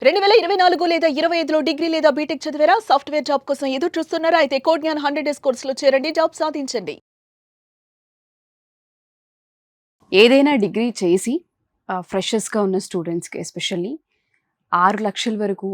2024 లేదా 25లో డిగ్రీ లేదా బీటెక్ చదివారా? సాఫ్ట్‌వేర్ జాబ్ కోసం ఎదురు చూస్తున్నారా? అయితే కోడ్ జ్ఞాన్ 100 డేస్ కోర్సులో చేరండి. జాబ్ సాధించండి. ఏదైనా డిగ్రీ చేసి ఫ్రెషర్స్‌గా ఉన్న స్టూడెంట్స్‌కి ఎస్పెషల్లీ 6,00,000 వరకు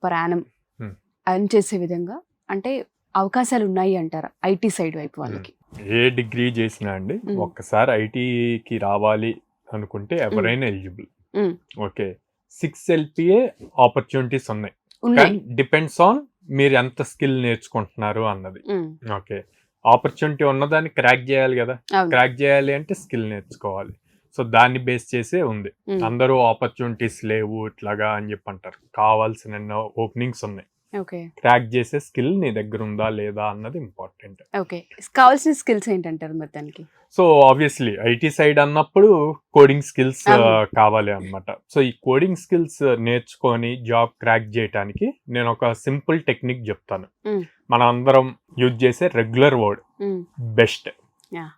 పర్ యానమ్ హ్మ్. ఎర్న్ చేసే విధంగా అంటే అవకాశాలు ఉన్నాయి అంటారా? ఐటీ సైడ్ వైపు వాళ్ళకి. ఏ డిగ్రీ చేసినా అండి మ్మ్. ఒక్కసారి ఐటీకి రావాలి అనుకుంటే ఎవరైనా ఎలిజిబుల్. మ్మ్. ఓకే, 6 LPA ఆపర్చునిటీస్ ఉన్నాయి. ఉన్నాయి. కానీ డిపెండ్స్ ఆన్ మీరు ఎంత స్కిల్ నేర్చుకుంటున్నారు అన్నది. మ్మ్. ఓకే, ఆపర్చునిటీ ఉన్నదాన్ని క్రాక్ చేయాలి కదా. అవును. క్రాక్ చేయాలి అంటే స్కిల్ నేర్చుకోవాలి. సో దాన్ని బేస్ చేసే ఉంది. మ్మ్. అందరూ ఆపర్చునిటీస్ లేవు ఇట్లాగా అని చెప్పి అంటారు. కావాల్సిన ఎన్నో ఓపెనింగ్స్ ఉన్నాయి. ఓకే. క్రాక్ చేసే స్కిల్ నీ దగ్గర ఉందా లేదా అన్నది ఇంపార్టెంట్. ఓకే. కావాల్సిన స్కిల్స్ ఏంటంటారు మరి దానికి? సో ఆబ్వియస్లీ ఐటీ సైడ్ అన్నప్పుడు కోడింగ్ స్కిల్స్ అవును. కావాలి అన్నమాట. సో ఈ కోడింగ్ స్కిల్స్ నేర్చుకొని జాబ్ క్రాక్ చేయడానికి నేను ఒక సింపుల్ టెక్నిక్ చెప్తాను. మ్మ్. మన అందరం యూజ్ చేసే regular word hmm. Best. Yeah.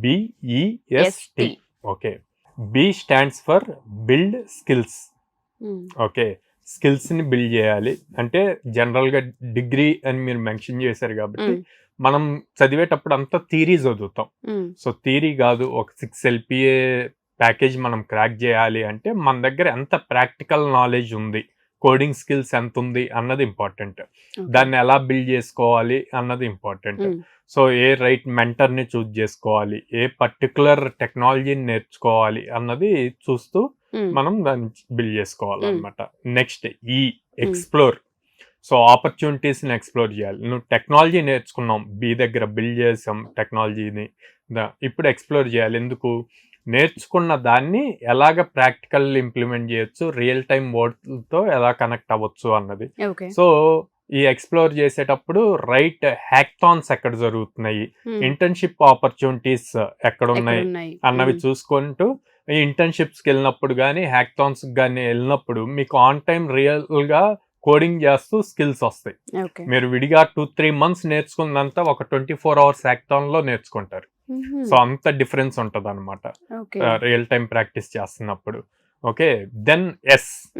BEST. Okay, B stands for build skills. Hmm. Okay, skills ని బిల్డ్ చేయాలి అంటే జనరల్ గా డిగ్రీ అని మీరు మెన్షన్ చేశారు కాబట్టి మ్మ్. మనం చదివేటప్పుడు అంతా థియరీ చదువుతాం. మ్మ్. సో థియరీ కాదు, ఒక 6 LPA ప్యాకేజ్ మనం క్రాక్ చేయాలి అంటే మన దగ్గర ఎంత ప్రాక్టికల్ నాలెడ్జ్ ఉంది, కోడింగ్ స్కిల్స్ ఎంత ఉంది అన్నది ఇంపార్టెంట్. Okay. దాన్ని ఎలా బిల్డ్ చేసుకోవాలి అన్నది ఇంపార్టెంట్. మ్మ్. సో ఏ రైట్ మెంటర్ని చూజ్ చేసుకోవాలి, ఏ పర్టికులర్ టెక్నాలజీని నేర్చుకోవాలి అన్నది చూస్తూ మ్మ్. మనం దాన్ని బిల్డ్ చేసుకోవాలన్నమాట. Next explore. సో ఆపర్చునిటీస్ని ఎక్స్ప్లోర్ చేయాలి. నువ్వు టెక్నాలజీ నేర్చుకున్నాం, బి దగ్గర బిల్డ్ చేసాం టెక్నాలజీని, ఇప్పుడు ఎక్స్ప్లోర్ చేయాలి. ఎందుకు? నేర్చుకున్న దాన్ని ఎలాగ ప్రాక్టికల్ ఇంప్లిమెంట్ చేయొచ్చు, రియల్ టైం వర్డ్తో ఎలా కనెక్ట్ అవ్వచ్చు అన్నది. ఓకే. సో ఈ ఎక్స్ప్లోర్ చేసేటప్పుడు రైట్ హ్యాక్థాన్స్ ఎక్కడ జరుగుతున్నాయి, మ్మ్. ఇంటర్న్షిప్ ఆపర్చునిటీస్ ఎక్కడ ఉన్నాయి ఎక్కడున్నాయి? అన్నవి మ్మ్. చూసుకుంటూ ఈ ఇంటర్న్షిప్స్కి వెళ్ళినప్పుడు కానీ హ్యాక్థాన్స్కి కానీ వెళ్ళినప్పుడు మీకు ఆన్ టైం రియల్గా కోడింగ్ చేస్తూ స్కిల్స్ వస్తాయి. ఓకే. మీరు విడిగా 2-3 months నేర్చుకున్నంత ఒక 24 hours హ్యాక్థాన్లో నేర్చుకుంటారు. మ్మ్. సో అంత డిఫరెన్స్ ఉంటుంది అనమాట ఓకే. రియల్ టైం ప్రాక్టీస్ చేస్తున్నప్పుడు. Okay, then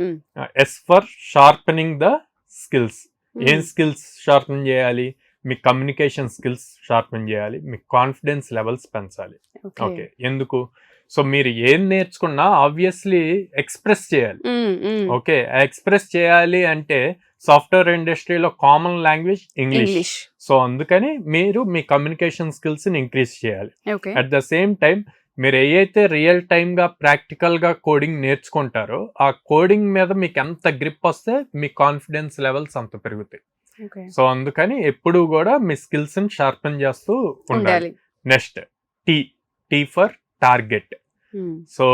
hmm. Yes for sharpening the skills. Hmm. ఏం స్కిల్స్ షార్పెన్ చేయాలి? మీ కమ్యూనికేషన్ స్కిల్స్ షార్పెన్ చేయాలి, మీ కాన్ఫిడెన్స్ లెవెల్స్ పెంచాలి. ఓకే. ఓకే, ఎందుకు? సో మీరు ఏం నేర్చుకున్నా ఆబ్వియస్లీ ఎక్స్ప్రెస్ చేయాలి. మ్మ్. మ్మ్. ఓకే, ఎక్స్ప్రెస్ చేయాలి అంటే సాఫ్ట్వేర్ ఇండస్ట్రీలో common language English. English. So అందుకని మీరు మీ కమ్యూనికేషన్ స్కిల్స్ని ఇంక్రీజ్ చేయాలి. Okay. At the same time మీరు ఏదైతే రియల్ టైమ్గా ప్రాక్టికల్గా కోడింగ్ నేర్చుకుంటారో ఆ కోడింగ్ మీద మీకు ఎంత గ్రిప్ వస్తే మీ కాన్ఫిడెన్స్ లెవెల్స్ అంత పెరుగుతాయి. ఓకే. సో అందుకని ఎప్పుడు కూడా మీ స్కిల్స్ని షార్పెన్ చేస్తూ ఉండాలి. ఉండాలి. Next tea for target. Hmm. So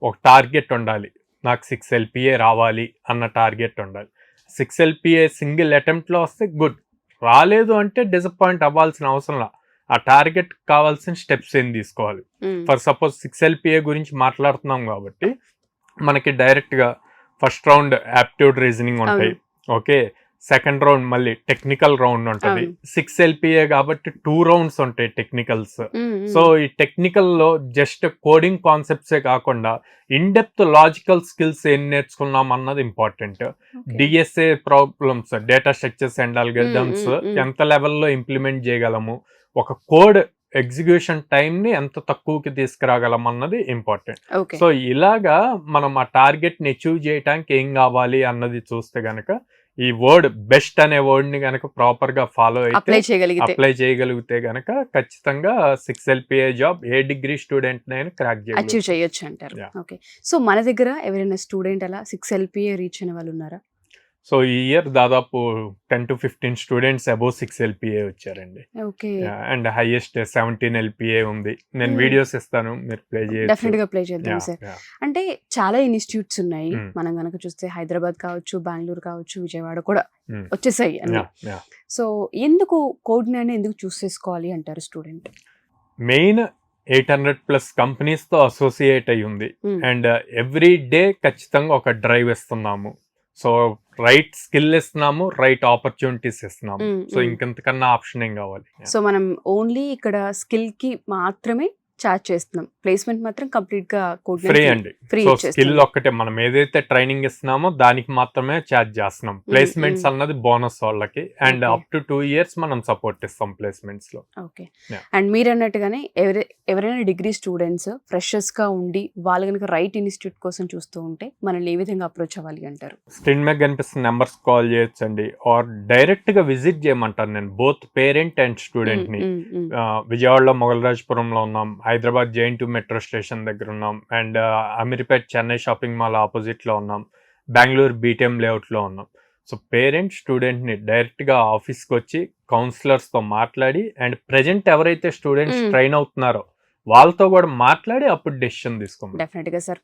ఒక టార్గెట్ ఉండాలి, నాకు 6 LPA రావాలి అన్న టార్గెట్ ఉండాలి. 6 LPA సింగిల్ అటెంప్ట్లో వస్తే గుడ్, రాలేదు అంటే డిసప్పాయింట్ అవ్వాల్సిన అవసరం లా. ఆ టార్గెట్ కావాల్సిన స్టెప్స్ ఏం తీసుకోవాలి. మ్మ్. ఫర్ సపోజ్ 6 LPA గురించి మాట్లాడుతున్నాం కాబట్టి మనకి డైరెక్ట్గా ఫస్ట్ రౌండ్ యాప్ట్యూడ్ రీజనింగ్ ఉంటాయి. ఓకే, సెకండ్ రౌండ్ మళ్ళీ టెక్నికల్ రౌండ్ ఉంటుంది. అవును. 6 LPA కాబట్టి 2 rounds ఉంటాయి టెక్నికల్స్. మ్మ్. సో ఈ టెక్నికల్లో జస్ట్ కోడింగ్ కాన్సెప్ట్సే కాకుండా ఇన్ డెప్త్ లాజికల్ స్కిల్స్ ఏం నేర్చుకున్నాం అన్నది important. Okay. DSA problems, data structures and algorithms మ్మ్. ఎంత లెవెల్లో ఇంప్లిమెంట్ చేయగలము, ఒక కోడ్ ఎగ్జిక్యూషన్ టైంని ఎంత తక్కువకి తీసుకురాగలం అన్నది ఇంపార్టెంట్. ఓకే. సో ఇలాగా మనం ఆ టార్గెట్ని అచీవ్ చేయడానికి ఏం కావాలి అన్నది చూస్తే గనక ఈ వర్డ్ బెస్ట్ అనే వర్డ్ని గనక ప్రాపర్గా ఫాలో అయితే అప్లై చేయగలిగితే అప్లై చేయగలిగితే గనక ఖచ్చితంగా 6 LPA జాబ్ ఏ డిగ్రీ స్టూడెంట్ నైనా క్రాక్ అచీవ్ చేయగలుగుతారు. చేయొచ్చు అంటారు. Yeah. ఓకే. సో మన దగ్గర ఎవరైనా స్టూడెంట్ అలా 6 LPA రీచ్ అయిన వాళ్ళు ఉన్నారా? సో ఈ ఇయర్ దాదాపు 10 to 15 స్టూడెంట్స్ అబోవ్ 6 LPA వచ్చారండి. ఓకే. అండ్ హైయెస్ట్ 17 LPA ఉంది. నేను Hmm. వీడియోస్ ఇస్తాను, మీరు ప్లే చేయొచ్చు. డెఫినెట్ గా ప్లే చేద్దాం సార్. అంటే చాలా ఇన్స్టిట్యూట్స్ ఉన్నాయి. Hmm. మనం గనక చూస్తే హైదరాబాద్ కావచ్చు, బెంగళూరు కావచ్చు, విజయవాడ కూడా వచ్చేసాయి అన్ని. సో ఎందుకు కోడ్ ని ఎందుకు చూస్ చేసుకోవాలి అంటారు స్టూడెంట్? మెయిన్ 800+ కంపెనీస్తో అసోసియేట్ అయి ఉంది. Hmm. అండ్ ఎవ్రీ డే ఖచ్చితంగా ఒక డ్రైవ్ ఇస్తున్నాము. సో రైట్ స్కిల్ ఇస్తున్నాము, రైట్ ఆపర్చునిటీస్ ఇస్తున్నాము. సో ఇంకెంతకన్నా ఆప్షన్ ఏం కావాలి? సో మనం ఓన్లీ ఇక్కడ స్కిల్ కి మాత్రమే చార్జ్ చేస్తున్నాం, ప్లేస్మెంట్ మాత్రం కంప్లీట్ గా ఫ్రీ అండి. ఫ్రీ సో స్కిల్ ఒక్కటే మనం ఏదైతే ట్రైనింగ్ ఇస్తున్నామో దానికి మాత్రమే ఛార్జ్ చేస్తున్నాం. ప్లేస్మెంట్స్ అన్నది బోనస్ వాళ్ళకి and Okay. Up to 2 years మనం సపోర్ట్ ఇస్తాం ప్లేస్మెంట్స్ లో. ఓకే. Yeah. అండ్ మీరు అన్నట్టుగానే ఎవరైనా డిగ్రీ స్టూడెంట్స్ ఫ్రెషర్స్ గా ఉండి వాళ్ళు కనుక రైట్ ఇన్స్టిట్యూట్ కోసం చూస్తూ ఉంటే మనల్ని ఏ విధంగా అప్రోచ్ అవ్వాలి అంటారు? స్క్రీన్ మీద కనిపిస్తున్న నెంబర్స్ కాల్ చేయొచ్చండి ఆర్ డైరెక్ట్ గా విజిట్ చేయమంటాను నేను బోత్ పేరెంట్ అండ్ స్టూడెంట్ ని. విజయవాడలో మొగల్రాజ్పురంలో ఉన్నాం, Hyderabad Jain two metro station దగ్గర ఉన్నాం and Ameerpet Chennai shopping mall opposite లో ఉన్నాం, బెంగళూరు బీటీఎం లేఅవుట్ లో ఉన్నాం. సో పేరెంట్ స్టూడెంట్ ని డైరెక్ట్ గా ఆఫీస్ కి వచ్చి కౌన్సిలర్స్ తో మాట్లాడి అండ్ ప్రెజెంట్ ఎవరైతే స్టూడెంట్స్ ట్రైన్ అవుతున్నారో వాళ్ళతో కూడా మాట్లాడి అప్పుడు డెసిషన్ తీసుకోమని. డెఫినెట్ గా సార్,